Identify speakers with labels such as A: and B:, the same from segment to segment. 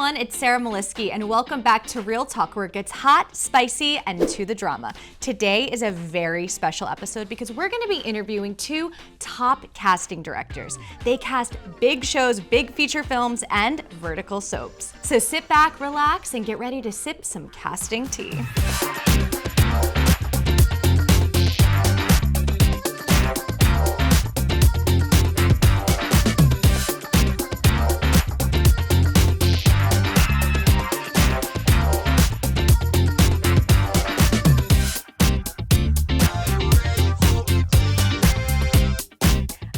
A: everyone, it's Sarah Moliski, and welcome back to Real Talk, where it gets hot, spicy, and to the drama. Today is a very special episode because we're gonna be interviewing two top casting directors. They cast big shows, big feature films, and vertical soaps. So sit back, relax, and get ready to sip some casting tea.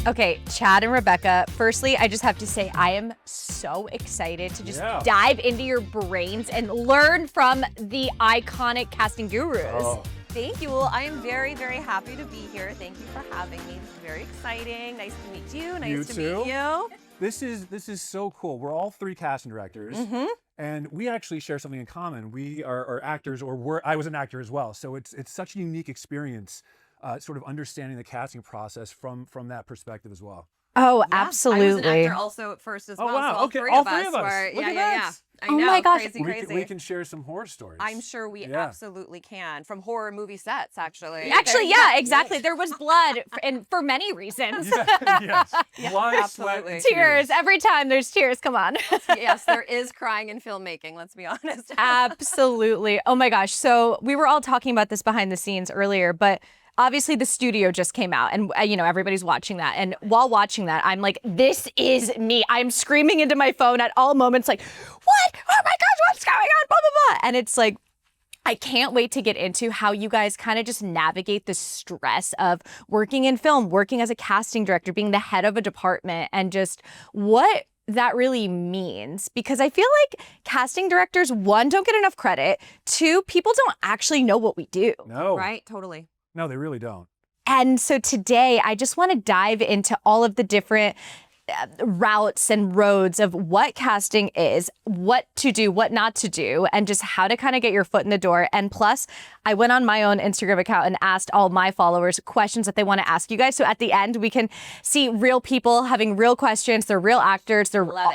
A: Okay, Chad and Rebekah, firstly, I just have to say I am so excited to just dive into your brains and learn from the iconic casting gurus.
B: Oh.
C: Thank you. Well, I am very, very happy to be here. Thank you for having me. This is very exciting. Nice to meet you. Nice to meet you.
B: This is so cool. We're all three casting directors, and we actually share something in common. We are actors, or I was an actor as well. So it's such a unique experience. Sort of understanding the casting process from that perspective as well.
A: Oh,
C: Yeah,
A: absolutely.
C: I was an actor also at first as well.
B: Oh, wow.
C: So all
B: Okay,
C: three
B: all
C: of
B: three
C: us
B: of us.
C: were.
B: Look at
C: Yeah.
B: that.
C: I
A: Oh
C: know.
A: my gosh.
C: Crazy.
B: We can share some horror stories.
C: I'm sure we absolutely can. From horror movie sets, actually.
A: Actually, yeah, exactly. There was blood, and for many reasons.
B: Yes. Blood,
C: absolutely.
B: sweat, and
A: Tears. Every time there's tears, come on.
C: Yes, there is crying in filmmaking, let's be honest.
A: Absolutely. Oh my gosh. So we were all talking about this behind the scenes earlier, but obviously the studio just came out and everybody's watching that. And while watching that, I'm like, this is me. I'm screaming into my phone at all moments like, what? Oh my gosh, what's going on? Blah, blah, blah. And it's like, I can't wait to get into how you guys kind of just navigate the stress of working in film, working as a casting director, being the head of a department, and just what that really means. Because I feel like casting directors, one, don't get enough credit. Two, people don't actually know what we do.
B: No.
C: Right, totally.
B: No, they really don't.
A: And so today, I just want to dive into all of the different routes and roads of what casting is, what to do, what not to do, and just how to kind of get your foot in the door. And plus, I went on my own Instagram account and asked all my followers questions that they want to ask you guys. So at the end, we can see real people having real questions. They're real actors.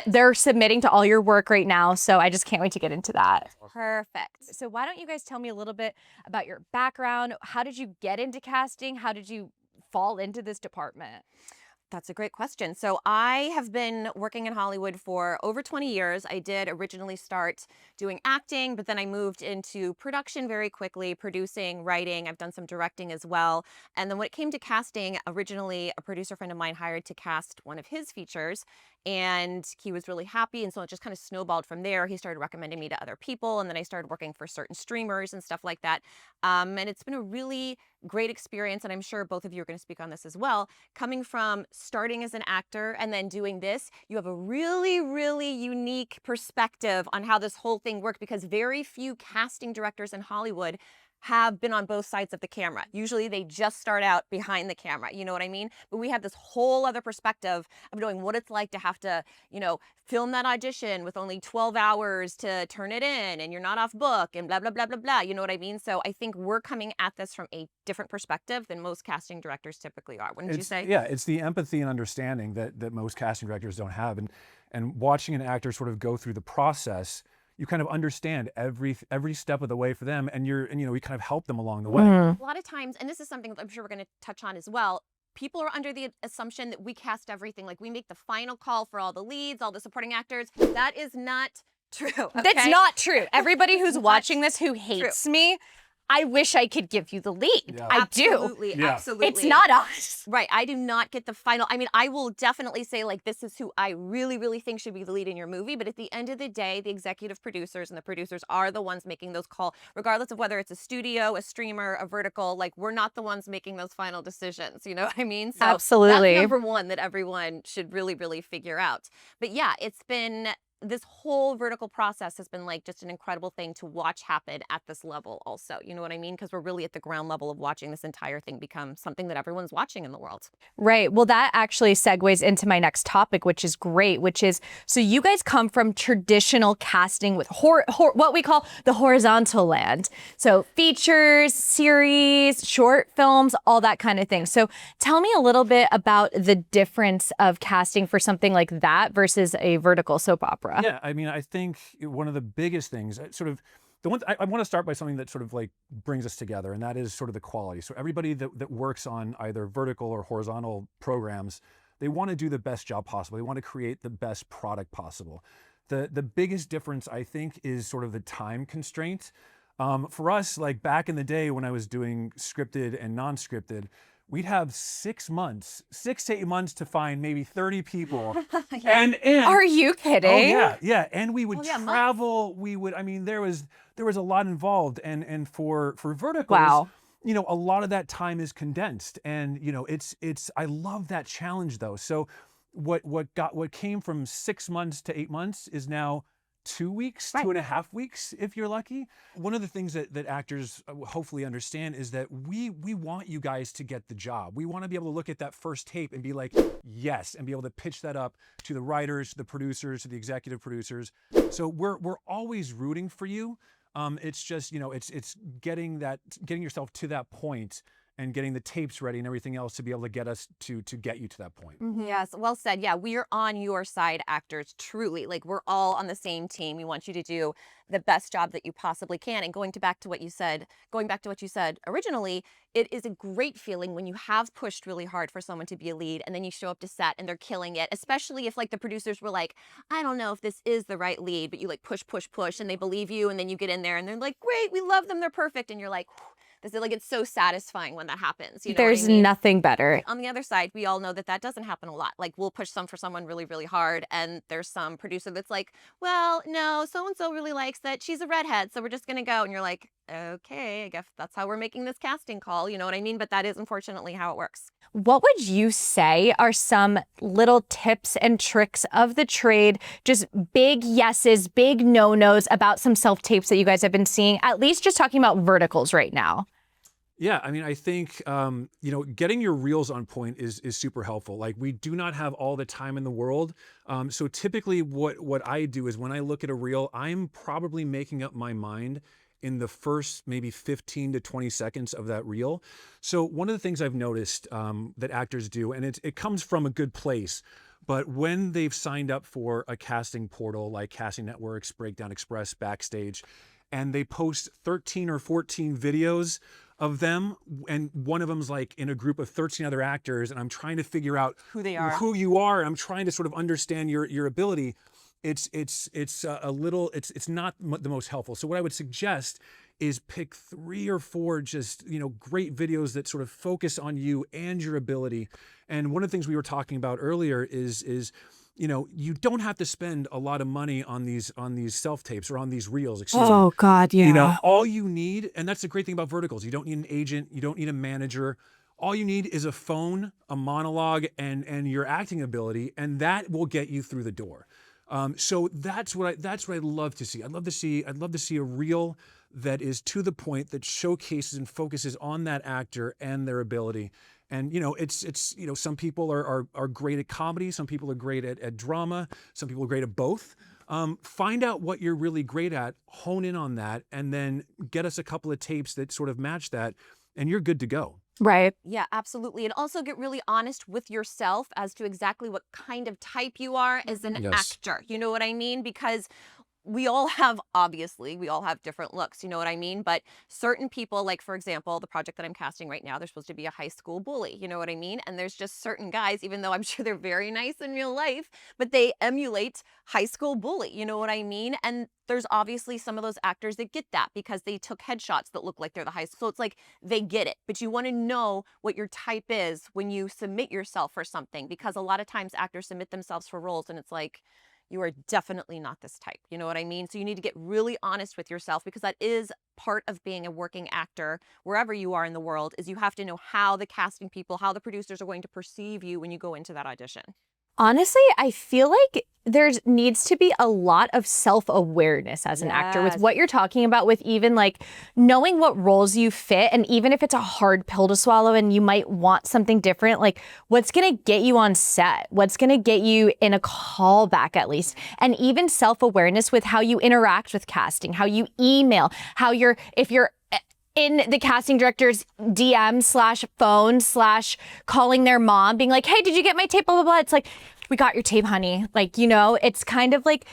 A: They're submitting to all your work right now. So I just can't wait to get into that.
C: Perfect.
A: So why don't you guys tell me a little bit about your background? How did you get into casting? How did you fall into this department?
C: That's a great question. So I have been working in Hollywood for over 20 years. I did originally start doing acting, but then I moved into production very quickly, producing, writing. I've done some directing as well. And then when it came to casting, originally a producer friend of mine hired to cast one of his features, and he was really happy. And so it just kind of snowballed from there. He started recommending me to other people, and then I started working for certain streamers and stuff like that. And it's been a really great experience, and I'm sure both of you are going to speak on this as well. Coming from starting as an actor and then doing this, you have a really, really unique perspective on how this whole thing worked, because very few casting directors in Hollywood have been on both sides of the camera. Usually they just start out behind the camera, you know what I mean? But we have this whole other perspective of knowing what it's like to have to, film that audition with only 12 hours to turn it in, and you're not off book, and blah, blah, blah, blah, blah, you know what I mean? So I think we're coming at this from a different perspective than most casting directors typically are, wouldn't you say?
B: Yeah, it's the empathy and understanding that most casting directors don't have. And watching an actor sort of go through the process, you kind of understand every step of the way for them, and you kind of help them along the way.
C: A lot of times, and this is something I'm sure we're going to touch on as well, people are under the assumption that we cast everything. Like, we make the final call for all the leads, all the supporting actors. That is not true. Okay?
A: That's not true. Everybody who's watching this who hates me, I wish I could give you the lead.
B: Yeah.
A: I do.
C: Absolutely.
A: It's not us.
C: Right. I do not get the final. I mean, I will definitely say, like, this is who I really, really think should be the lead in your movie. But at the end of the day, the executive producers and the producers are the ones making those calls, regardless of whether it's a studio, a streamer, a vertical. Like, we're not the ones making those final decisions. You know what I mean? So
A: absolutely.
C: That's number one that everyone should really, really figure out. But yeah, it's been this whole vertical process has been like just an incredible thing to watch happen at this level also. You know what I mean? Because we're really at the ground level of watching this entire thing become something that everyone's watching in the world.
A: Right. Well, that actually segues into my next topic, which is great, which is, so you guys come from traditional casting with what we call the horizontal land. So features, series, short films, all that kind of thing. So tell me a little bit about the difference of casting for something like that versus a vertical soap opera. etc.?
B: Yeah, I mean, I think one of the biggest things, sort of, I want to start by something that sort of like brings us together, and that is sort of the quality. So everybody that works on either vertical or horizontal programs, they want to do the best job possible. They want to create the best product possible. The biggest difference, I think, is sort of the time constraint. For us, like back in the day when I was doing scripted and non-scripted, we'd have 6 months, 6 to 8 months to find maybe 30 people. And
A: Are you kidding?
B: oh yeah, and we would
C: Oh, yeah,
B: travel. We would, I mean, there was a lot involved, and for verticals,
A: Wow.
B: you know, a lot of that time is condensed, and you know, it's I love that challenge though. So what came from 6 months to 8 months is now 2 weeks,
C: Right.
B: 2.5 weeks, if you're lucky. One of the things that actors hopefully understand is that we want you guys to get the job. We want to be able to look at that first tape and be like, yes, and be able to pitch that up to the writers, to the producers, to the executive producers. So we're always rooting for you. It's just, you know, it's getting yourself to that point and getting the tapes ready and everything else to be able to get us to get you to that point.
C: Yes, well said. Yeah, we are on your side, actors, truly. Like, we're all on the same team. We want you to do the best job that you possibly can. And going back to what you said originally, it is a great feeling when you have pushed really hard for someone to be a lead and then you show up to set and they're killing it, especially if like the producers were like, I don't know if this is the right lead, but you like push and they believe you, and then you get in there and they're like, great, we love them, they're perfect. And you're like, this is like, it's so satisfying when that happens. You know
A: There's
C: what I mean?
A: nothing better.
C: On the other side, we all know that doesn't happen a lot. Like, we'll push for someone really, really hard, and there's some producer that's like, well, no, so-and-so really likes that. She's a redhead, so we're just going to go. And you're like, okay, I guess that's how we're making this casting call. You know what I mean? But that is unfortunately how it works.
A: What would you say are some little tips and tricks of the trade, just big yeses, big no-nos about some self-tapes that you guys have been seeing, at least just talking about verticals right now?
B: Yeah, I mean, I think, you know, getting your reels on point is super helpful. Like, we do not have all the time in the world. So typically what I do is when I look at a reel, I'm probably making up my mind in the first maybe 15 to 20 seconds of that reel. So one of the things I've noticed that actors do, and it comes from a good place, but when they've signed up for a casting portal like Casting Networks, Breakdown Express, Backstage, and they post 13 or 14 videos of them, and one of them's like in a group of 13 other actors, and I'm trying to figure out
C: Who they are.
B: who you are. I'm trying to sort of understand your ability. It's not the most helpful. So what I would suggest is pick 3 or 4 just, you know, great videos that sort of focus on you and your ability. And one of the things we were talking about earlier is you know, you don't have to spend a lot of money on these self-tapes or on these reels, excuse me.
A: Oh God, yeah.
B: You know, all you need, and that's the great thing about verticals, you don't need an agent, you don't need a manager. All you need is a phone, a monologue, and your acting ability, and that will get you through the door. So that's what I love to see. I'd love to see a reel that is to the point, that showcases and focuses on that actor and their ability. And you know, it's you know, some people are great at comedy, some people are great at drama, some people are great at both. Find out what you're really great at, hone in on that, and then get us a couple of tapes that sort of match that, and you're good to go.
A: Right.
C: Yeah, absolutely. And also get really honest with yourself as to exactly what kind of type you are as an
B: Yes.
C: actor. You know what I mean? Because we all have different looks, you know what I mean? But certain people, like for example, the project that I'm casting right now, they're supposed to be a high school bully, you know what I mean? And there's just certain guys, even though I'm sure they're very nice in real life, but they emulate high school bully, you know what I mean? And there's obviously some of those actors that get that because they took headshots that look like they're the high school. So it's like they get it, but you want to know what your type is when you submit yourself for something, because a lot of times actors submit themselves for roles and it's like, you are definitely not this type. You know what I mean? So you need to get really honest with yourself, because that is part of being a working actor wherever you are in the world, is you have to know how the casting people, how the producers are going to perceive you when you go into that audition.
A: Honestly, I feel like there needs to be a lot of self-awareness as an actor with
C: Yes.
A: what you're talking about, with even like knowing what roles you fit. And even if it's a hard pill to swallow and you might want something different, like what's going to get you on set, what's going to get you in a callback at least. And even self-awareness with how you interact with casting, how you email, if you're in the casting director's DM/phone/ calling their mom, being like, hey, did you get my tape? Blah, blah, blah. It's like, we got your tape, honey. Like, you know, it's kind of like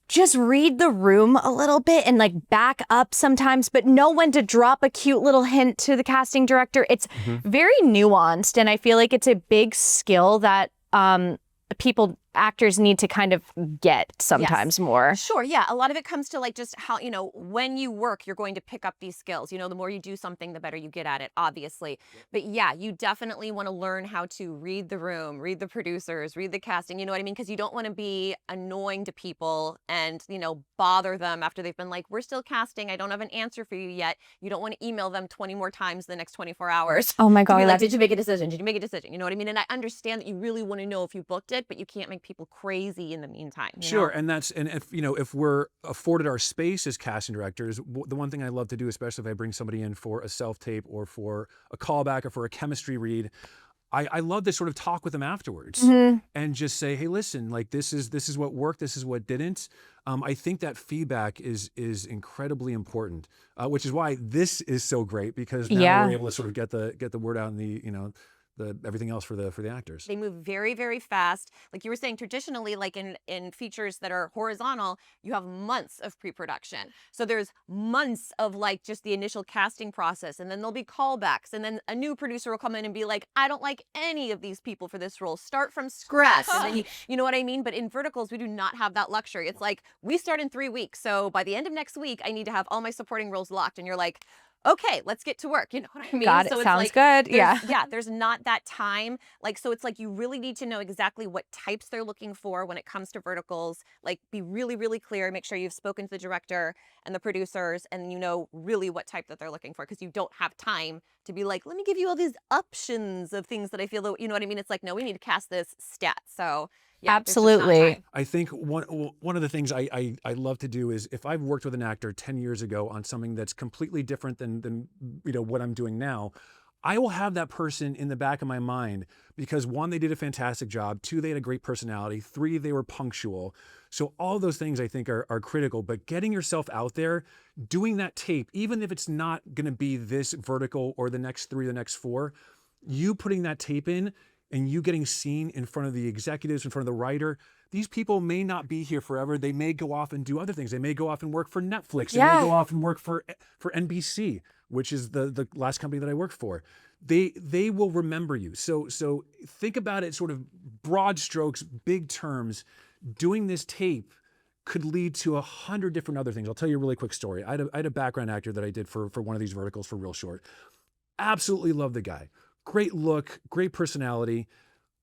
A: just read the room a little bit and like back up sometimes, but know when to drop a cute little hint to the casting director. It's very nuanced, and I feel like it's a big skill that actors need to kind of get sometimes more.
C: Sure, yeah. A lot of it comes to like just how, when you work, you're going to pick up these skills. The more you do something, the better you get at it, obviously. But yeah, you definitely want to learn how to read the room, read the producers, read the casting, you know what I mean? Because you don't want to be annoying to people and, bother them after they've been like, we're still casting, I don't have an answer for you yet. You don't want to email them 20 more times the next 24 hours.
A: Oh my God.
C: To be like, did you make a decision? Did you make a decision? You know what I mean? And I understand that you really want to know if you booked it, but you can't make people crazy in the meantime.
B: Sure, and if we're afforded our space as casting directors, the one thing I love to do, especially if I bring somebody in for a self-tape or for a callback or for a chemistry read, I love to sort of talk with them afterwards and just say, hey, listen, like this is what worked, this is what didn't. I think that feedback is incredibly important, which is why this is so great, because now we're able to sort of get the word out in the everything else for the actors.
C: They move very, very fast. Like you were saying, traditionally, like in features that are horizontal, you have months of pre-production. So there's months of like just the initial casting process, and then there'll be callbacks, and then a new producer will come in and be like, I don't like any of these people for this role. Start from scratch. And then you know what I mean? But in verticals, we do not have that luxury. It's like, we start in 3 weeks. So by the end of next week, I need to have all my supporting roles locked. And you're like, okay, let's get to work. You know what I mean?
A: Got it.
C: So it's
A: Sounds
C: like,
A: good. Yeah.
C: Yeah, there's not that time. Like, so it's like you really need to know exactly what types they're looking for when it comes to verticals. Like, be really, really clear. Make sure you've spoken to the director and the producers, and you know really what type that they're looking for, because you don't have time to be like, let me give you all these options of things that I feel that, you know what I mean? It's like, no, we need to cast this stat. So yeah,
A: absolutely.
B: I think one of the things I love to do is, if I've worked with an actor 10 years ago on something that's completely different than what I'm doing now, I will have that person in the back of my mind because 1, they did a fantastic job. 2, they had a great personality. 3, they were punctual. So all those things I think are critical, but getting yourself out there, doing that tape, even if it's not going to be this vertical or the next 3, the next 4, you putting that tape in and you getting seen in front of the executives, in front of the writer, these people may not be here forever. They may go off and do other things. They may go off and work for Netflix. They may go off and work for NBC, which is the last company that I worked for. They will remember you. So think about it sort of broad strokes, big terms. Doing this tape could lead to 100 different other things. I'll tell you a really quick story. I had a background actor that I did for one of these verticals for Real Short. Absolutely love the guy. Great look, great personality.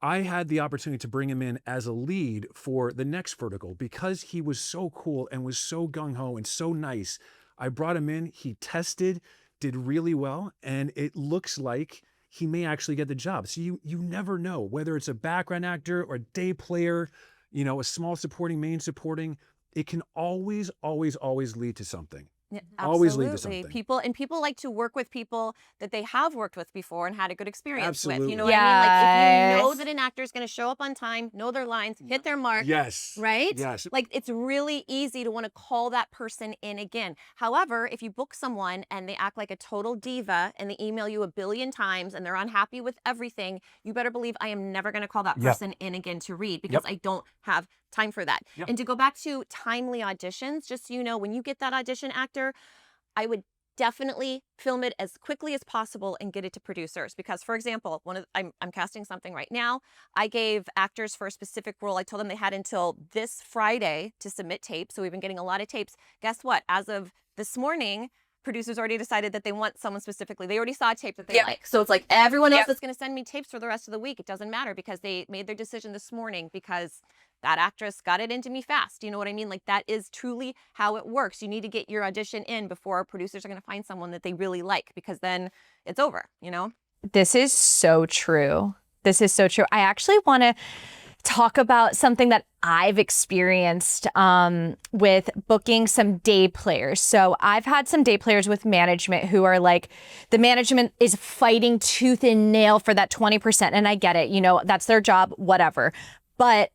B: I had the opportunity to bring him in as a lead for the next vertical because he was so cool and was so gung-ho and so nice. I brought him in, he tested, did really well, and it looks like he may actually get the job. So you never know, whether it's a background actor or a day player, a small supporting, main supporting, it can always, always, always lead to something.
C: Yeah,
B: always lead to
C: absolutely.
B: something.
C: People like to work with people that they have worked with before and had a good experience with. You
B: Absolutely.
C: know what I mean? Like, if you know that an actor is going to show up on time, know their lines, hit their mark.
B: Yes.
C: Right?
B: Yes.
C: Like, it's really easy to want to call that person in again. However, if you book someone and they act like a total diva and they email you 1 billion times and they're unhappy with everything, you better believe I am never going to call that person in again to read, because I don't have time for that. And to go back to timely auditions, just so you know, when you get that audition, actor, I would definitely film it as quickly as possible and get it to producers. Because, for example, I'm casting something right now. I gave actors for a specific role, I told them they had until this Friday to submit tapes. So we've been getting a lot of tapes. Guess what? As of this morning, producers already decided that they want someone specifically. They already saw a tape that they like. So it's like everyone else that's going to send me tapes for the rest of the week. It doesn't matter, because they made their decision this morning because that actress got it into me fast. You know what I mean? Like, that is truly how it works. You need to get your audition in before producers are going to find someone that they really like, because then it's over,
A: This is so true. This is so true. I actually want to talk about something that I've experienced with booking some day players. So I've had some day players with management who are like, the management is fighting tooth and nail for that 20%. And I get it, that's their job, whatever. But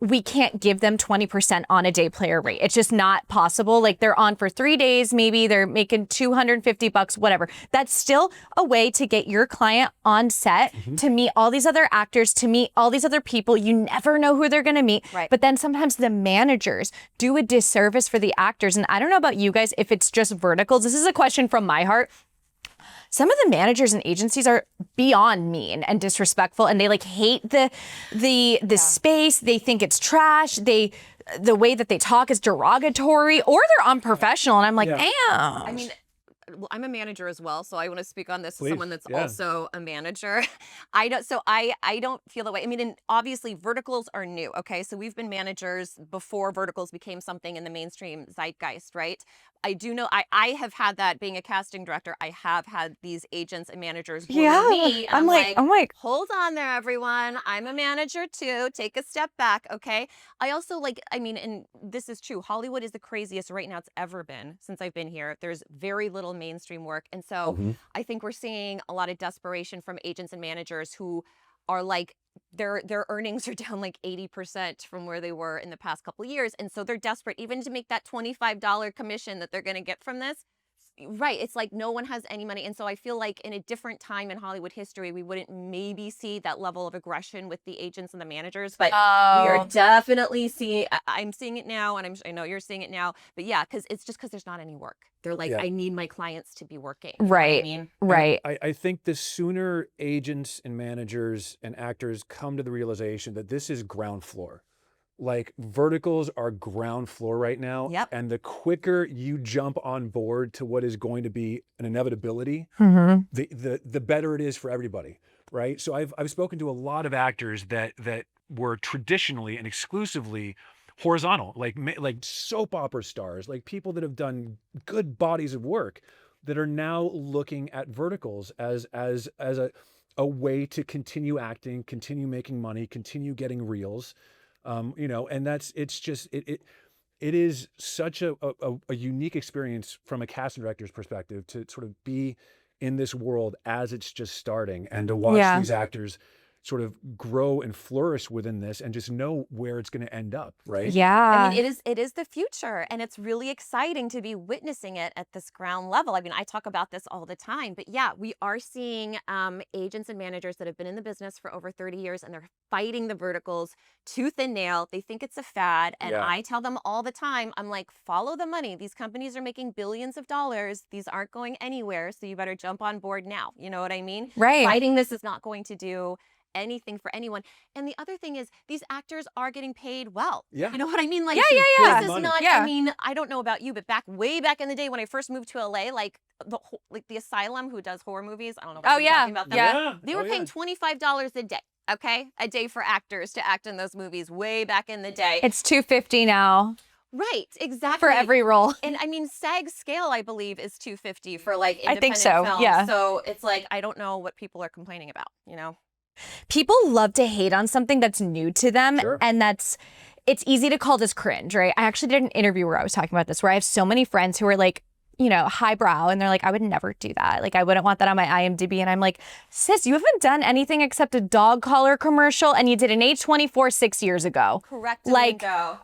A: we can't give them 20% on a day player rate. It's just not possible. Like they're on for 3 days, maybe they're making $250, whatever. That's still a way to get your client on set to meet all these other actors, to meet all these other people. You never know who they're gonna meet.
C: Right.
A: But then sometimes the managers do a disservice for the actors. And I don't know about you guys, if it's just verticals. This is a question from my heart. Some of the managers and agencies are beyond mean and disrespectful, and they like hate the space. They think it's trash. The way that they talk is derogatory, or they're unprofessional. And I'm like, damn.
C: I mean, well, I'm a manager as well, so I want to speak on this as someone that's also a manager. I don't feel that way. I mean, and obviously verticals are new, okay? So we've been managers before verticals became something in the mainstream zeitgeist, right? I do know, I have had that being a casting director. I have had these agents and managers bully me. And I'm like, hold on there, everyone. I'm a manager too. Take a step back, okay? I also like, I mean, and this is true. Hollywood is the craziest right now it's ever been since I've been here. There's very little mainstream work. And so I think we're seeing a lot of desperation from agents and managers who are like, their earnings are down like 80% from where they were in the past couple of years. And so they're desperate even to make that $25 commission that they're going to get from this. Right. It's like no one has any money. And so I feel like in a different time in Hollywood history, we wouldn't maybe see that level of aggression with the agents and the managers. But we are definitely seeing, I'm seeing it now, and I know you're seeing it now. But yeah, because it's just because there's not any work. They're like, I need my clients to be working.
A: Right.
C: You know
A: right.
B: I think the sooner agents and managers and actors come to the realization that this is ground floor. Like verticals are ground floor right now.
C: Yep.
B: And the quicker you jump on board to what is going to be an inevitability, the better it is for everybody, right? So I've spoken to a lot of actors that were traditionally and exclusively horizontal, like soap opera stars, like people that have done good bodies of work that are now looking at verticals as a way to continue acting, continue making money, continue getting reels. You know, and it is such a unique experience from a casting director's perspective to sort of be in this world as it's just starting and to watch these actors sort of grow and flourish within this and just know where it's going to end up, right?
A: Yeah.
C: I mean, it is the future, and it's really exciting to be witnessing it at this ground level. I mean, I talk about this all the time, but yeah, we are seeing agents and managers that have been in the business for over 30 years, and they're fighting the verticals tooth and nail. They think it's a fad, and I tell them all the time, I'm like, follow the money. These companies are making billions of dollars. These aren't going anywhere, so you better jump on board now. You know what I mean?
A: Right.
C: Fighting this is not going to do anything for anyone. And the other thing is these actors are getting paid well.
B: Yeah.
C: You know what I mean? Like,
A: Yeah.
C: this is not, I mean, I don't know about you, but way back in the day when I first moved to LA, like the Asylum, who does horror movies, I don't know if you're talking about them.
A: Yeah.
C: They were paying $25 a day. Okay, a day for actors to act in those movies way back in the day.
A: It's $250 now.
C: Right, exactly.
A: For every role.
C: And I mean, SAG scale, I believe, is $250 for like independent
A: I think so.
C: films.
A: Yeah.
C: So it's like, I don't know what people are complaining about, you know?
A: People love to hate on something that's new to them, and it's easy to call this cringe, right? I actually did an interview where I was talking about this, where I have so many friends who are like, you know, highbrow, and they're like, I would never do that. Like, I wouldn't want that on my IMDb. And I'm like, sis, you haven't done anything except a dog collar commercial, and you did an H24 6 years ago.
C: Correct.
A: Like,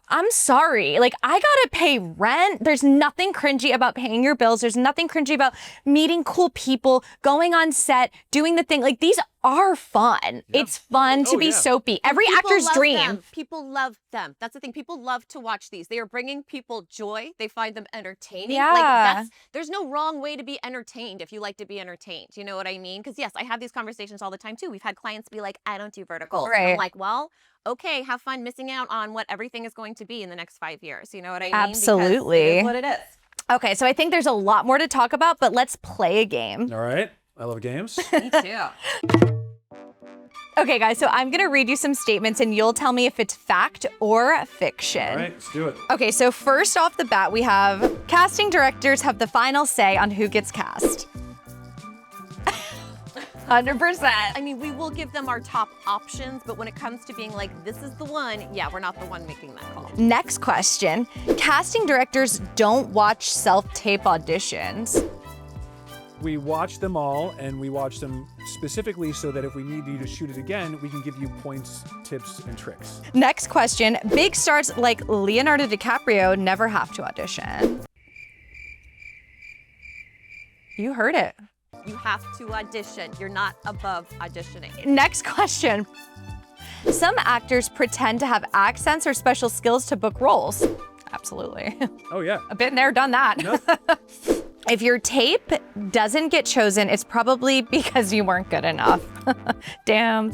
A: I'm sorry. Like, I gotta pay rent. There's nothing cringy about paying your bills. There's nothing cringy about meeting cool people, going on set, doing the thing. Like, these are fun. Yep. It's fun to be soapy. Every actor's dream.
C: People love them. That's the thing. People love to watch these. They are bringing people joy. They find them entertaining.
A: Yeah.
C: Like there's no wrong way to be entertained if you like to be entertained. You know what I mean? Because yes, I have these conversations all the time too. We've had clients be like, I don't do verticals.
A: Right.
C: I'm like, well, okay, have fun missing out on what everything is going to be in the next 5 years. You know what I mean?
A: Absolutely.
C: Because it is what it is.
A: Okay, so I think there's a lot more to talk about, but let's play a game.
B: All right. I love games.
C: Me too.
A: Okay, guys, so I'm gonna read you some statements and you'll tell me if it's fact or fiction.
B: All right, let's do it.
A: Okay, so first off the bat, we have casting directors have the final say on who gets cast. 100%.
C: I mean, we will give them our top options, but when it comes to being like, this is the one, yeah, we're not the one making that call.
A: Next question. Casting directors don't watch self-tape auditions.
B: We watch them all, and we watch them specifically so that if we need you to shoot it again, we can give you points, tips, and tricks.
A: Next question. Big stars like Leonardo DiCaprio never have to audition. You heard it.
C: You have to audition. You're not above auditioning.
A: Next question. Some actors pretend to have accents or special skills to book roles. Absolutely.
B: Oh, yeah.
A: I've been there, done that.
B: Nope.
A: If your tape doesn't get chosen, it's probably because you weren't good enough. Damn.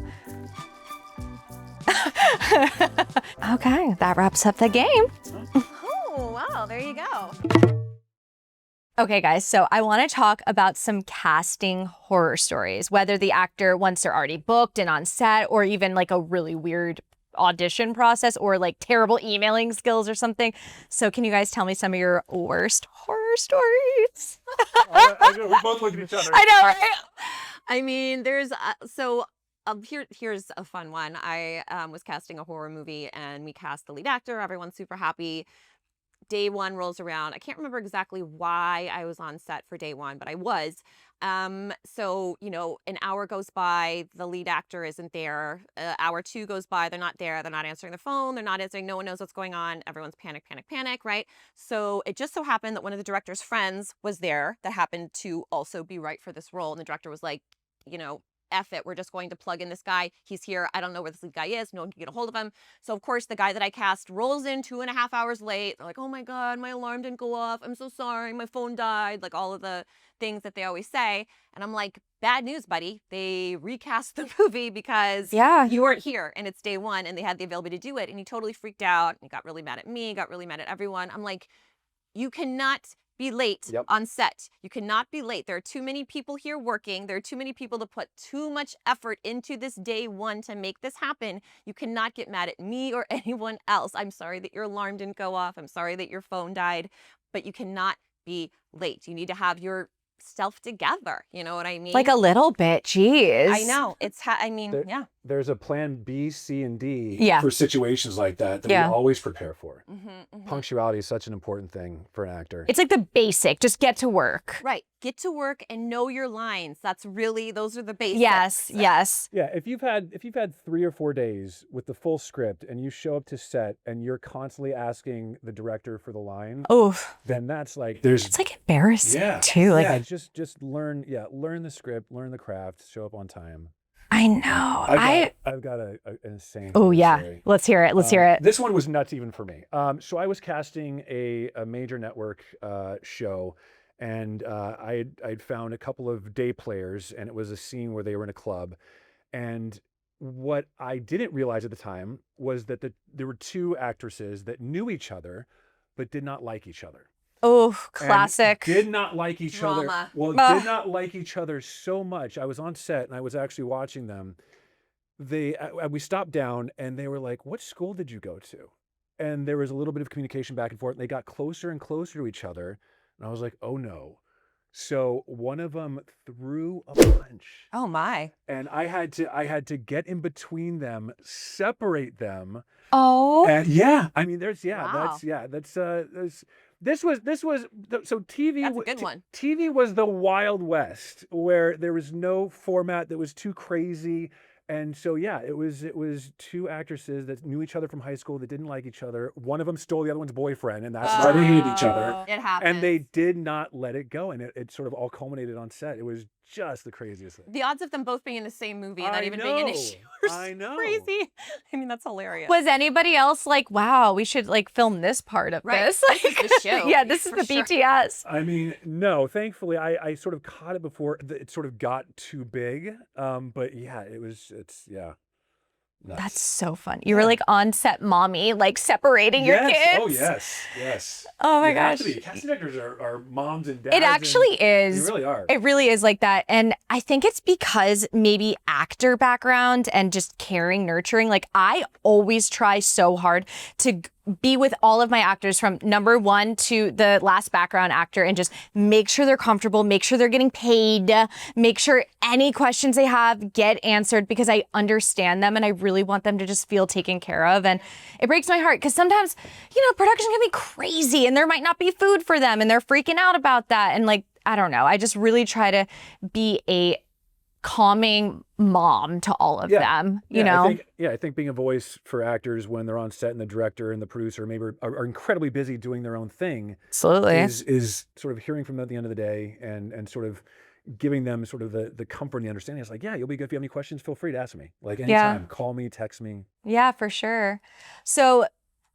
A: Okay, that wraps up the game.
C: Oh, wow, there you go.
A: Okay, guys, so I want to talk about some casting horror stories, whether the actor, once they're already booked and on set, or even like a really weird audition process, or like terrible emailing skills or something. So can you guys tell me some of your worst horror stories?
B: We both look at each other.
A: I know, right?
C: I mean, there's here's a fun one. I was casting a horror movie, and we cast the lead actor. Everyone's super happy. Day one rolls around. I can't remember exactly why I was on set for day one, but I was. So, you know, an hour goes by, the lead actor isn't there. Hour two goes by, they're not there. They're not answering the phone. They're not answering. No one knows what's going on. Everyone's panic, panic, panic, right? So it just so happened that one of the director's friends was there that happened to also be right for this role. And the director was like, you know, F it, we're just going to plug in this guy. He's here. I don't know where this lead guy is. No one can get a hold of him. So of course the guy that I cast rolls in 2.5 hours late. They're like, oh my God, my alarm didn't go off. I'm so sorry. My phone died. Like all of the things that they always say. And I'm like, bad news, buddy. They recast the movie because you weren't here and it's day one and they had the availability to do it. And he totally freaked out. He got really mad at me, got really mad at everyone. I'm like, you cannot be late on set. You cannot be late. There are too many people here working. There are too many people to put too much effort into this day one to make this happen. You cannot get mad at me or anyone else. I'm sorry that your alarm didn't go off. I'm sorry that your phone died, but you cannot be late. You need to have your self together. You know what I mean?
A: Like a little bit. Jeez.
C: I know. It's, I mean, yeah.
B: There's a plan B, C, and D for situations like that we always prepare for. Punctuality is such an important thing for an actor.
A: It's like the basic, just get to work.
C: Right. Get to work and know your lines. That's really, those are the basics.
A: Yes, yes.
B: Yeah, if you've had 3 or 4 days with the full script and you show up to set and you're constantly asking the director for the line, then that's like
A: it's like embarrassing too. Like
B: just learn the script, learn the craft, show up on time.
A: I know.
B: I've got an insane
A: story. Let's hear it. Let's hear it.
B: This one was nuts even for me. So I was casting a major network show, and I'd found a couple of day players, and it was a scene where they were in a club. And what I didn't realize at the time was that there were 2 actresses that knew each other, but did not like each other.
A: Oh, classic.
B: And did not like each other. Well, did not like each other so much. I was on set and I was actually watching them. We stopped down and they were like, "What school did you go to?" And there was a little bit of communication back and forth. And they got closer and closer to each other. And I was like, "Oh no." So one of them threw a punch.
C: Oh my.
B: And I had to get in between them, separate them.
A: Oh.
B: And I mean, there's This was so TV.
C: That's a good one.
B: TV was the Wild West, where there was no format that was too crazy, and so it was 2 actresses that knew each other from high school that didn't like each other. One of them stole the other one's boyfriend, and that's why they hated each other.
C: It happened,
B: and they did not let it go, and it sort of all culminated on set. It was just the craziest thing.
C: The odds of them both being in the same movie and not even being an issue are crazy. I mean, that's hilarious.
A: Was anybody else like, wow, we should like film this part of this? Like,
C: this is the show.
A: Yeah, this is the BTS.
B: I mean, no, thankfully I sort of caught it before it sort of got too big. But it's nuts.
A: That's so fun. You were like on set mommy, like separating your kids.
B: Oh, yes.
A: Oh my gosh.
B: Casting directors are moms and dads.
A: It actually is.
B: They really are.
A: It really is like that. And I think it's because maybe actor background and just caring, nurturing. Like I always try so hard to be with all of my actors from number 1 to the last background actor and just make sure they're comfortable, make sure they're getting paid, make sure any questions they have get answered because I understand them and I really want them to just feel taken care of. And it breaks my heart because sometimes, production can be crazy and there might not be food for them and they're freaking out about that. And like, I don't know. I just really try to be a calming mom to all of them, you know?
B: I think being a voice for actors when they're on set and the director and the producer maybe are incredibly busy doing their own thing
A: Absolutely.
B: is sort of hearing from them at the end of the day and sort of giving them sort of the comfort and the understanding. It's like, yeah, you'll be good. If you have any questions, feel free to ask me. Like anytime, call me, text me.
A: Yeah, for sure. So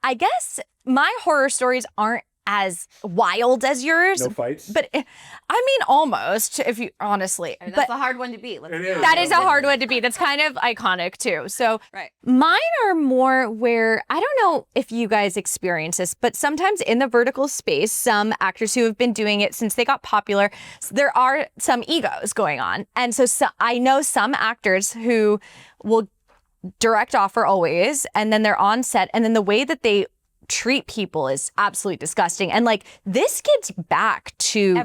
A: I guess my horror stories aren't as wild as yours.
B: No fights?
A: But I mean, almost, if you honestly.
C: I mean, that's a hard one to beat.
A: That is a hard one to beat. That's kind of iconic too. So
C: right.
A: Mine are more where, I don't know if you guys experience this, but sometimes in the vertical space, some actors who have been doing it since they got popular, there are some egos going on. And so I know some actors who will direct offer always, and then they're on set, and then the way that they treat people is absolutely disgusting. And like, this gets back to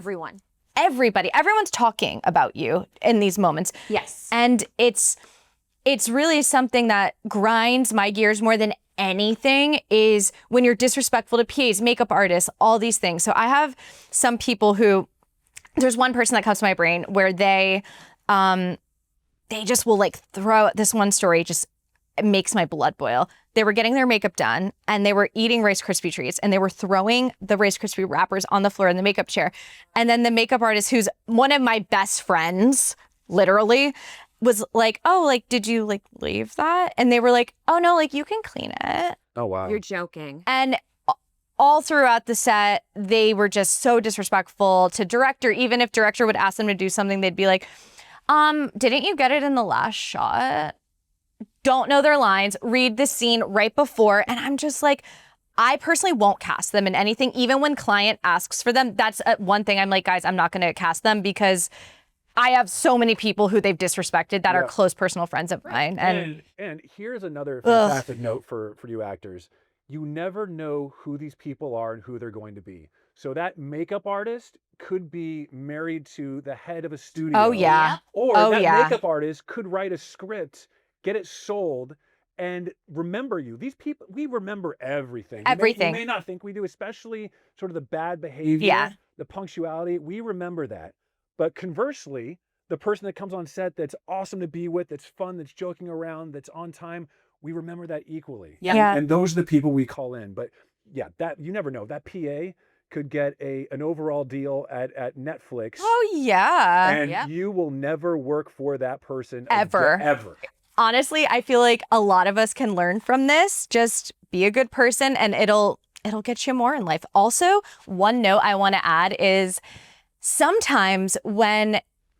A: everybody. Everyone's talking about you in these moments.
C: Yes.
A: And it's really something that grinds my gears more than anything, is when you're disrespectful to PAs, makeup artists, all these things. So I have some people who, there's one person that comes to my brain where they just will like throw this one story, just it makes my blood boil. They were getting their makeup done and they were eating Rice Krispie treats and they were throwing the Rice Krispie wrappers on the floor in the makeup chair. And then the makeup artist, who's one of my best friends, literally, was like, oh, like, did you like leave that? And they were like, oh no, like you can clean it.
B: Oh, wow.
C: You're joking.
A: And all throughout the set, they were just so disrespectful to director. Even if director would ask them to do something, they'd be like, didn't you get it in the last shot? Don't know their lines, read the scene right before. And I'm just like, I personally won't cast them in anything. Even when client asks for them, that's one thing I'm like, guys, I'm not going to cast them because I have so many people who they've disrespected that are close personal friends of mine.
B: And here's another fantastic note for you actors. You never know who these people are and who they're going to be. So that makeup artist could be married to the head of a studio.
A: Oh, yeah.
B: Or that makeup artist could write a script, get it sold, and remember you. These people, we remember everything.
A: Everything.
B: You may not think we do, especially sort of the bad behavior, the punctuality. We remember that. But conversely, the person that comes on set that's awesome to be with, that's fun, that's joking around, that's on time, we remember that equally.
A: Yeah.
B: And those are the people we call in. But yeah, that you never know. That PA could get an overall deal at Netflix.
A: Oh, yeah.
B: And you will never work for that person
A: ever.
B: Ever.
A: Honestly, I feel like a lot of us can learn from this. Just be a good person and it'll get you more in life. Also, one note I want to add is sometimes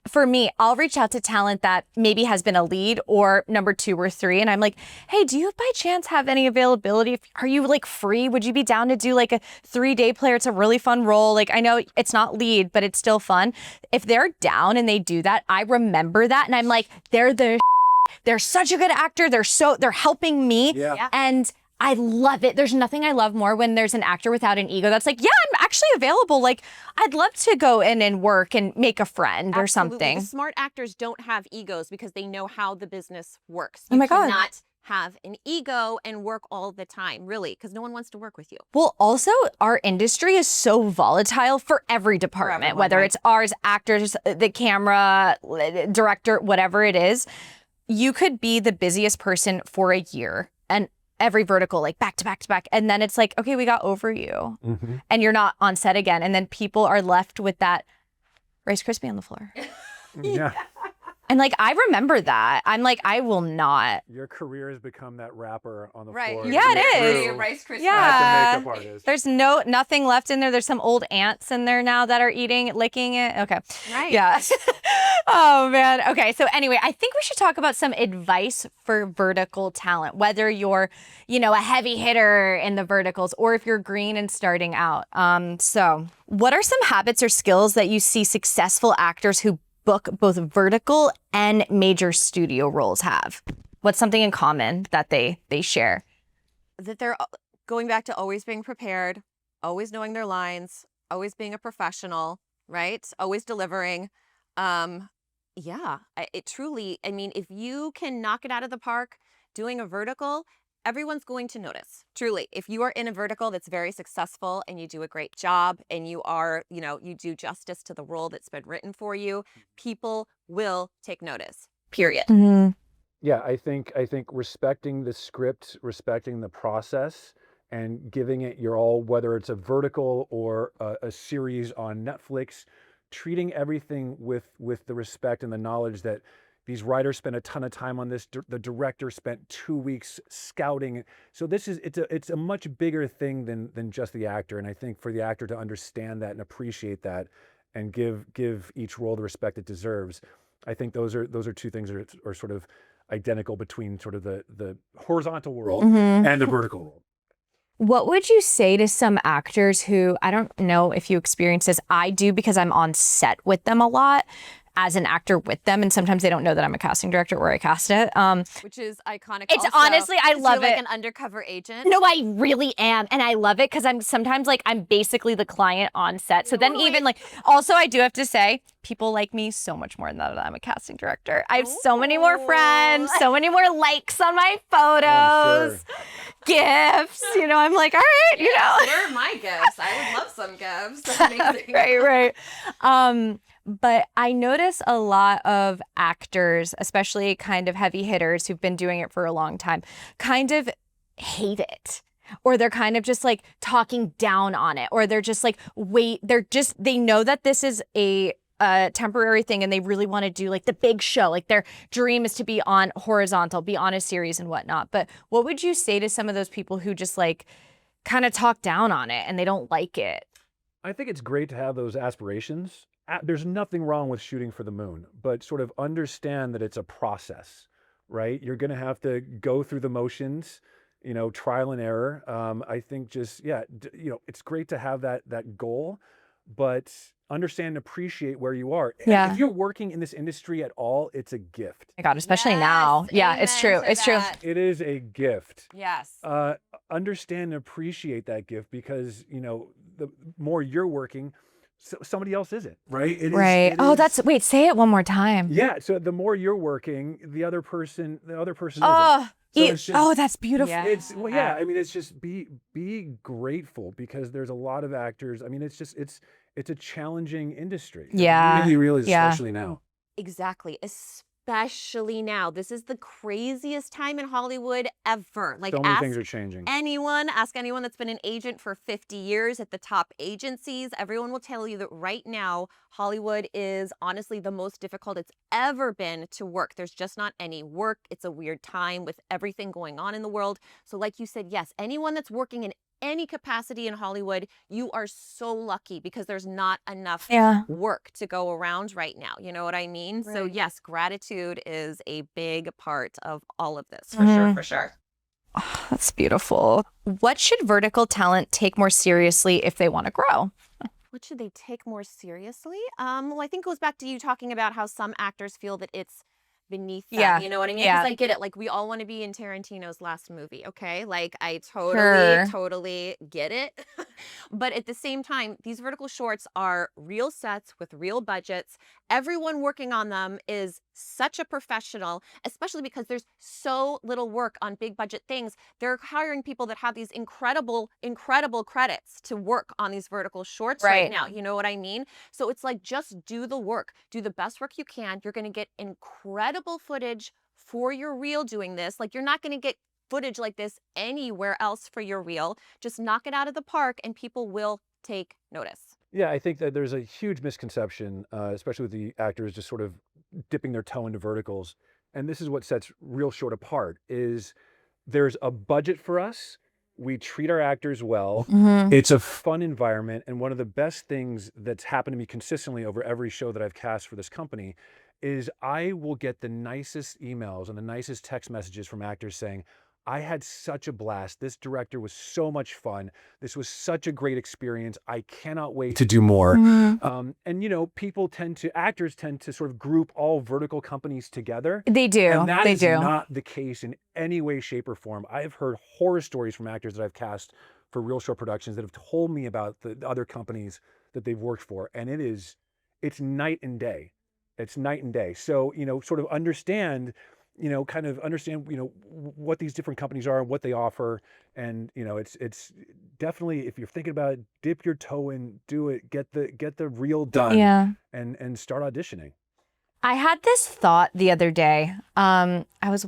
A: for me, I'll reach out to talent that maybe has been a lead or number 2 or 3. And I'm like, hey, do you by chance have any availability? Are you like free? Would you be down to do like a 3-day player? It's a really fun role. Like, I know it's not lead, but it's still fun. If they're down and they do that, I remember that. And I'm like, they're such a good actor. They're helping me.
B: Yeah.
A: And I love it. There's nothing I love more when there's an actor without an ego that's like, yeah, I'm actually available. Like, I'd love to go in and work and make a friend or something.
C: The smart actors don't have egos because they know how the business works.
A: Oh my God.
C: You cannot have an ego and work all the time, really, because no one wants to work with you.
A: Well, also, our industry is so volatile for every department, whether it's ours, actors, the camera, director, whatever it is. You could be the busiest person for a year and every vertical, like back to back to back. And then it's like, okay, we got over you.
B: Mm-hmm.
A: And you're not on set again. And then people are left with that Rice Krispie on the floor.
B: Yeah.
A: And like, I remember that. I'm like, I will not.
B: Your career has become that rapper on the
C: Right.
B: floor.
A: Yeah, it is.
C: Your Rice Krispie.
A: Yeah.
B: As the makeup artist.
A: There's nothing left in there. There's some old ants in there now that are licking it. Okay.
C: Right.
A: Yeah. Oh, man. Okay. So anyway, I think we should talk about some advice for vertical talent, whether you're, a heavy hitter in the verticals or if you're green and starting out. So what are some habits or skills that you see successful actors who book both vertical and major studio roles have? What's something in common that they share?
C: That they're going back to always being prepared, always knowing their lines, always being a professional, right? Always delivering. It truly, I mean, if you can knock it out of the park doing a vertical everyone's going to notice. Truly, if you are in a vertical that's very successful and you do a great job and you are, you do justice to the role that's been written for you, people will take notice. Period.
A: Mm-hmm.
B: Yeah, I think respecting the script, respecting the process, and giving it your all, whether it's a vertical or a series on Netflix, treating everything with the respect and the knowledge that these writers spent a ton of time on this. The director spent 2 weeks scouting. So it's a much bigger thing than just the actor. And I think for the actor to understand that and appreciate that, and give each role the respect it deserves, I think those are two things that are sort of identical between sort of the horizontal world and the vertical world.
A: What would you say to some actors who, I don't know if you experience this, I do because I'm on set with them a lot as an actor with them, and sometimes they don't know that I'm a casting director or I cast it.
C: Which is iconic.
A: It's
C: also,
A: honestly, I love
C: you're
A: it.
C: like an undercover agent.
A: No, I really am. And I love it because I'm sometimes like, I'm basically the client on set. So then even like, also I do have to say, people like me so much more now that I'm a casting director. I have so many more friends, so many more likes on my photos, gifts. I'm like, all right,
C: Where are my gifts? I would love some gifts. That's amazing.
A: right. But I notice a lot of actors, especially kind of heavy hitters who've been doing it for a long time, kind of hate it. Or they're kind of just like talking down on it. Or they're just like, they know that this is a temporary thing and they really want to do like the big show. Like their dream is to be on horizontal, be on a series and whatnot. But what would you say to some of those people who just like kind of talk down on it and they don't like it?
B: I think it's great to have those aspirations. There's nothing wrong with shooting for the moon, but sort of understand that it's a process, right? You're going to have to go through the motions, trial and error. I think just, it's great to have that goal, but understand and appreciate where you are.
A: Yeah.
B: And if you're working in this industry at all, it's a gift.
A: Oh my God, especially now. Yeah, it's true. It's true.
B: It is a gift.
C: Yes.
B: Understand and appreciate that gift because, the more you're working, somebody else isn't, right?
A: Wait, say it one more time.
B: Yeah. So the more you're working, the other person
A: Oh,
B: isn't. So
A: that's beautiful.
C: Yeah.
B: I mean, it's just be grateful because there's a lot of actors. I mean, it's a challenging industry.
A: Yeah.
B: It really is,
A: Yeah.
B: especially now.
C: Exactly. Especially now. This is the craziest time in Hollywood ever. Like,
B: So many things are changing.
C: Ask anyone that's been an agent for 50 years at the top agencies. Everyone will tell you that right now, Hollywood is honestly the most difficult it's ever been to work. There's just not any work. It's a weird time with everything going on in the world. So like you said, yes, anyone that's working in any capacity in Hollywood, you are so lucky because there's not enough work to go around right now. You know what I mean?
A: Right.
C: So yes, gratitude is a big part of all of this, for sure.
A: Oh, that's beautiful. What should vertical talent take more seriously if they want to grow?
C: What should they take more seriously? Well, I think it goes back to you talking about how some actors feel that it's beneath them.
A: Yeah.
C: You know what I mean?
A: Yeah.
C: Because I get it. Like, we all want to be in Tarantino's last movie, okay? Like, I
A: Sure.
C: totally get it. But at the same time, these vertical shorts are real sets with real budgets. Everyone working on them is such a professional, especially because there's so little work on big budget things. They're hiring people that have these incredible credits to work on these vertical shorts right now. You know what I mean? So it's like, just do the work. Do the best work you can. You're going to get incredible footage for your reel doing this. Like, you're not going to get footage like this anywhere else for your reel. Just knock it out of the park and people will take notice.
B: Yeah, I think that there's a huge misconception, especially with the actors just sort of dipping their toe into verticals. And this is what sets Real Short apart, is there's a budget for us. We treat our actors well. It's a fun environment. And one of the best things that's happened to me consistently over every show that I've cast for this company is I will get the nicest emails and the nicest text messages from actors saying, I had such a blast. This director was so much fun. This was such a great experience. I cannot wait to do more. And, actors tend to sort of group all vertical companies together.
A: They do.
B: And that
A: They
B: is
A: do.
B: not the case in any way, shape, or form. I've heard horror stories from actors that I've cast for Real Short Productions that have told me about the other companies that they've worked for. And it's night and day. It's night and day. So, sort of understand kind of understand, what these different companies are and what they offer. And, it's definitely, if you're thinking about it, dip your toe in, do it, get the reel done,
A: Yeah.
B: and start auditioning.
A: I had this thought the other day. I was,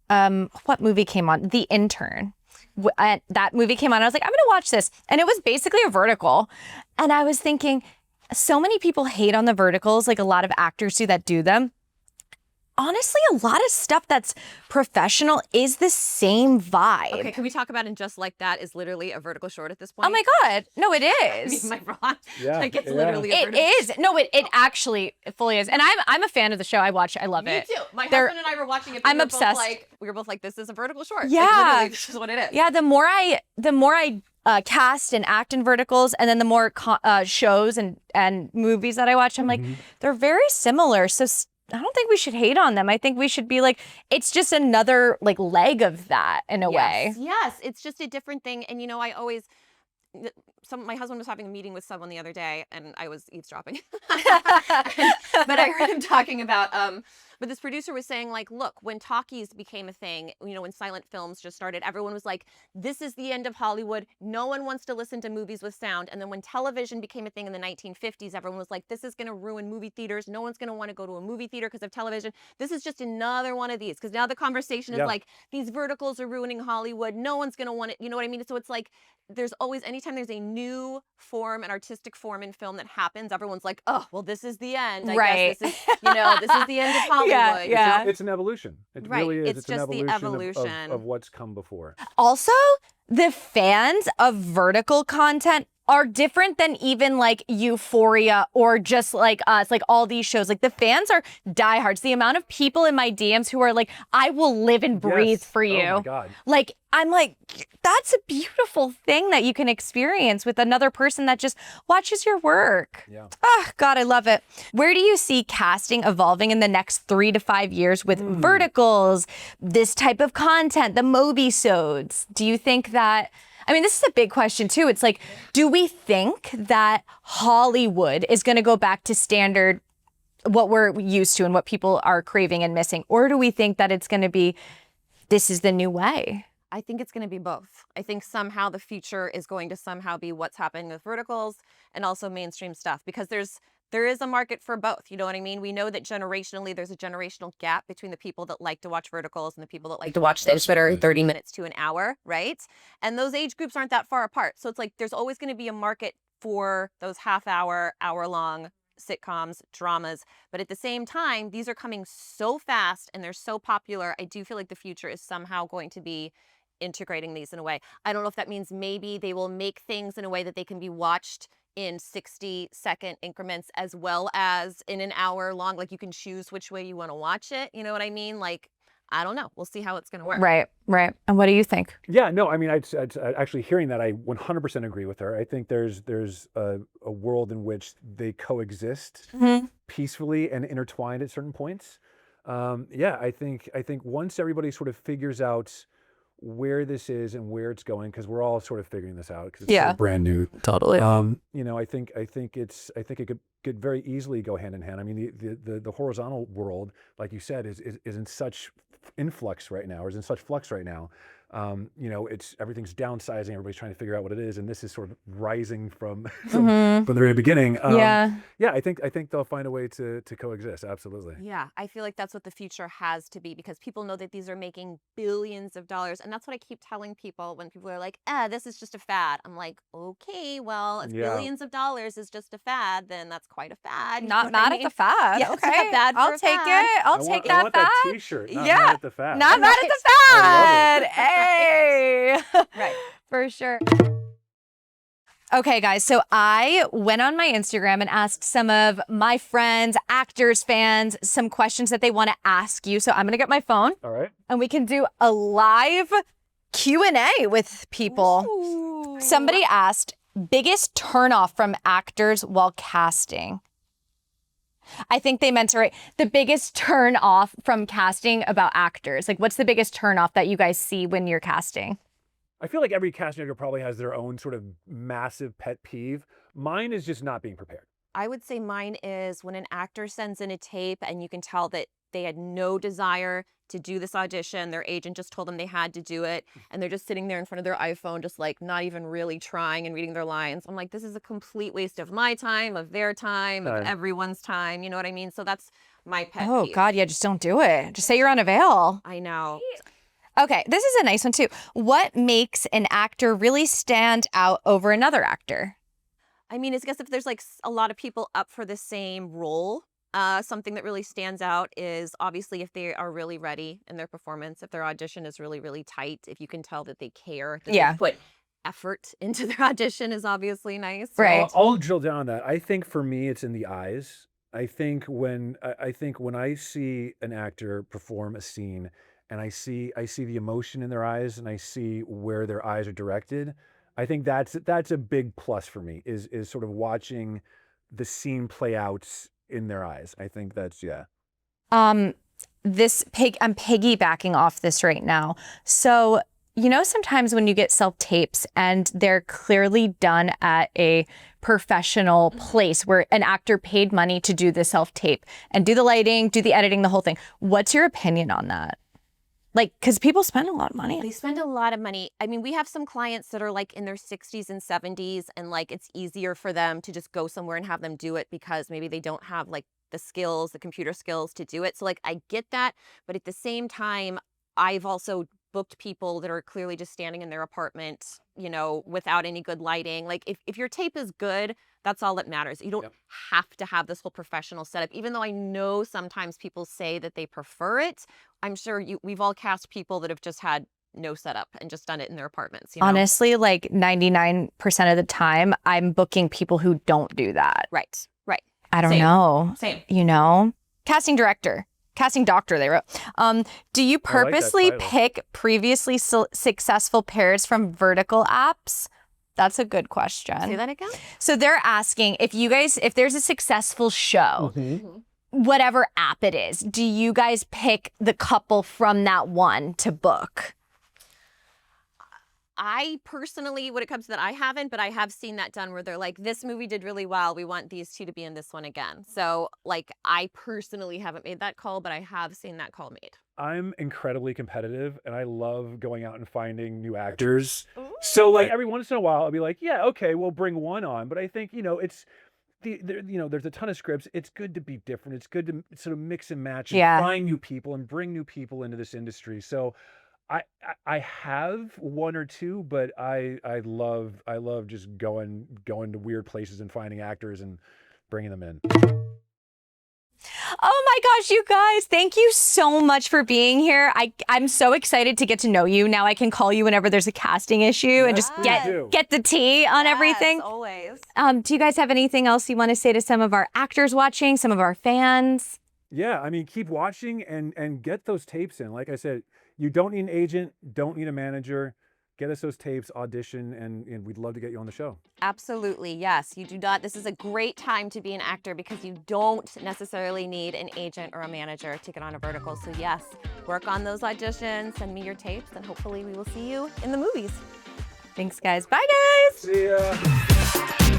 A: what movie came on? The Intern. That movie came on. I was like, I'm going to watch this. And it was basically a vertical. And I was thinking, so many people hate on the verticals, like a lot of actors do them. Honestly, a lot of stuff that's professional is the same vibe.
C: Okay, can we talk about And Just Like That is literally a vertical short at this point?
A: Oh my God. No, it is.
C: Am I wrong?
B: Yeah,
C: Like it's
B: yeah.
C: literally a
A: It
C: vertical
A: is. No, it actually fully is. And I'm a fan of the show. I watch it. I love
C: Me
A: it.
C: too. My
A: They're-
C: husband and I were watching it.
A: I'm
C: we were
A: obsessed.
C: we were both like, this is a vertical short.
A: Yeah.
C: Like, literally, this is what it is.
A: Yeah, the more I cast and act in verticals, and then the more shows and movies that I watch, I'm like, they're very similar. So I don't think we should hate on them. I think we should be like, it's just another like leg of that in a way.
C: Yes, it's just a different thing. And I always, my husband was having a meeting with someone the other day, and I was eavesdropping. But I heard him talking about, but this producer was saying, like, look, when talkies became a thing, when silent films just started, everyone was like, this is the end of Hollywood. No one wants to listen to movies with sound. And then when television became a thing in the 1950s, everyone was like, this is going to ruin movie theaters. No one's going to want to go to a movie theater because of television. This is just another one of these. Because now the conversation is like, these verticals are ruining Hollywood. No one's going to want it. You know what I mean? So it's like, there's always, anytime there's a new form, an artistic form in film that happens, everyone's like, oh, well, this is the end. I guess this is, this is the end of Hollywood.
A: Yeah.
B: It's an evolution. It
C: Right.
B: really is.
C: It's just
B: an
C: the
B: evolution
C: evolution.
B: of what's come before.
A: Also, the fans of vertical content are different than even like Euphoria or just like us, like all these shows. Like the fans are diehards. The amount of people in my DMs who are like, I will live and breathe for you.
B: Oh my God.
A: Like, I'm like, that's a beautiful thing that you can experience with another person that just watches your work.
B: Yeah.
A: Oh, God, I love it. Where do you see casting evolving in the next 3 to 5 years with verticals, this type of content, the Mobisodes? Do you think that, I mean, this is a big question too. It's like, do we think that Hollywood is going to go back to standard, what we're used to and what people are craving and missing? Or do we think that it's going to be, this is the new way?
C: I think it's going to be both. I think somehow the future is going to somehow be what's happening with verticals and also mainstream stuff, because there is a market for both. You know what I mean? We know that generationally, there's a generational gap between the people that like to watch verticals and the people that like to watch those that are 30 minutes to an hour, right? And those age groups aren't that far apart. So it's like there's always going to be a market for those half-hour, hour-long sitcoms, dramas. But at the same time, these are coming so fast and they're so popular. I do feel like the future is somehow going to be integrating these in a way. I don't know if that means maybe they will make things in a way that they can be watched in 60-second increments as well as in an hour long. Like you can choose which way you want to watch it. You know what I mean? Like, I don't know. We'll see how it's going to work.
A: Right. And what do you think?
B: Yeah, no, I mean, I'd actually hearing that, I 100% agree with her. I think there's a world in which they coexist peacefully and intertwined at certain points. I think once everybody sort of figures out where this is and where it's going, because we're all sort of figuring this out because it's so brand new.
A: Totally.
B: I think it could very easily go hand in hand. I mean, the horizontal world, like you said, is in such influx right now, or is in such flux right now. It's everything's downsizing. Everybody's trying to figure out what it is, and this is sort of rising from the very beginning. I think they'll find a way to coexist. Absolutely.
C: Yeah, I feel like that's what the future has to be, because people know that these are making billions of dollars, and that's what I keep telling people when people are like, this is just a fad. I'm like, okay, well, if billions of dollars is just a fad, then that's quite a fad.
A: Not mad at the fad.
C: Yeah,
A: okay,
C: it's not bad for
A: I'll
C: a
A: take
C: fad.
A: it. I'll take that
B: I want
A: fad.
B: that T-shirt. Not
A: Yeah.
B: mad at the fad.
A: Not mad at the
B: I love
A: fad. Hey.
C: Right.
A: For sure. Okay, guys, so I went on my Instagram and asked some of my friends, actors, fans, some questions that they want to ask you. So I'm going to get my phone.
B: All right.
A: And we can do a live Q&A with people.
C: Ooh.
A: Somebody asked, biggest turnoff from actors while casting? I think they meant to write the biggest turn off from casting about actors. Like, what's the biggest turn off that you guys see when you're casting?
B: I feel like every casting director probably has their own sort of massive pet peeve. Mine is just not being prepared.
C: I would say mine is when an actor sends in a tape and you can tell that they had no desire to do this audition. Their agent just told them they had to do it. And they're just sitting there in front of their iPhone, just like not even really trying and reading their lines. I'm like, this is a complete waste of my time, of their time, of everyone's time. You know what I mean? So that's my pet peeve.
A: God, yeah, just don't do it. Just say you're unavailable.
C: I know.
A: Okay, this is a nice one too. What makes an actor really stand out over another actor?
C: I mean, I guess if there's like a lot of people up for the same role, something that really stands out is obviously if they are really ready in their performance, if their audition is really, really tight, if you can tell that they care, that they put effort into their audition is obviously nice.
A: Right.
B: I'll drill down on that. I think for me, it's in the eyes. I think when I see an actor perform a scene and I see the emotion in their eyes and I see where their eyes are directed, I think that's a big plus for me is sort of watching the scene play out in their eyes. I think that's I'm
A: piggybacking off this right now. So, sometimes when you get self-tapes and they're clearly done at a professional place where an actor paid money to do the self-tape and do the lighting, do the editing, the whole thing. What's your opinion on that? Like, because people spend a lot of money.
C: They spend a lot of money. I mean, we have some clients that are like in their 60s and 70s, and like it's easier for them to just go somewhere and have them do it because maybe they don't have like the skills, the computer skills to do it. So like I get that, but at the same time, I've also booked people that are clearly just standing in their apartment, without any good lighting. Like if your tape is good, that's all that matters. You don't have to have this whole professional setup, even though I know sometimes people say that they prefer it. I'm sure we've all cast people that have just had no setup and just done it in their apartments.
A: Honestly, like 99% of the time, I'm booking people who don't do that.
C: Right.
A: I don't know.
C: Same.
A: Casting doctor, they wrote. Do you purposely pick previously successful pairs from vertical apps? That's a good question.
C: Say that again?
A: So they're asking if there's a successful show, whatever app it is, do you guys pick the couple from that one to book?
C: I personally, when it comes to that, I haven't, but I have seen that done where they're like, this movie did really well. We want these two to be in this one again. So like, I personally haven't made that call, but I have seen that call made.
B: I'm incredibly competitive and I love going out and finding new actors. Ooh. So like every once in a while I'll be like, yeah, okay, we'll bring one on. But I think, it's there's a ton of scripts. It's good to be different. It's good to sort of mix and match and find new people and bring new people into this industry. So I have one or two, but I love just going to weird places and finding actors and bringing them in.
A: Oh my gosh, you guys, thank you so much for being here. I'm so excited to get to know you. Now I can call you whenever there's a casting issue and just get the tea on everything.
C: Always.
A: Do you guys have anything else you want to say to some of our actors watching, some of our fans?
B: Yeah, I mean, keep watching and get those tapes in. Like I said, you don't need an agent, don't need a manager. Get us those tapes, audition, and we'd love to get you on the show.
C: Absolutely, yes. You do not. This is a great time to be an actor because you don't necessarily need an agent or a manager to get on a vertical. So yes, work on those auditions, send me your tapes, and hopefully we will see you in the movies.
A: Thanks, guys. Bye, guys.
B: See ya.